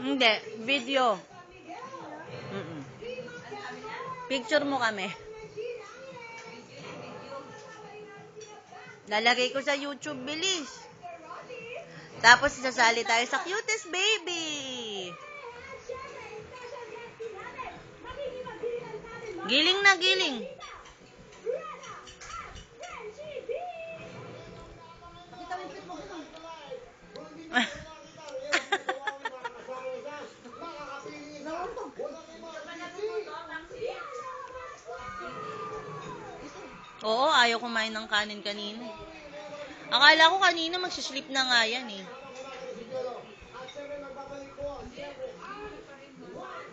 Hindi, video. Picture mo kami. Lalagay ko sa YouTube, bilis. Tapos sasali tayo sa cutest baby. Giling na, giling. Oo, ayaw kumain ng kanin kanina. Akala ko kanina magsisleep na nga yan eh.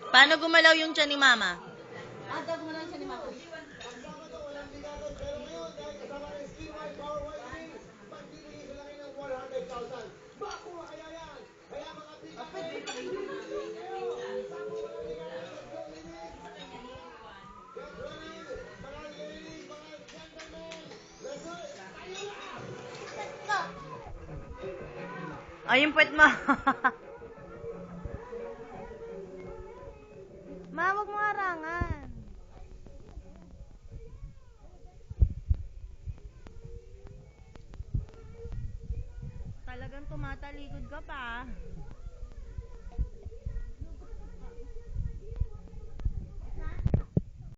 Paano gumalaw yung tiyan ni mama? Gumalaw siya ni mama. Ay, yung puwet mo. Ma, wag mo harangan. Talagang tumatalikod ka pa.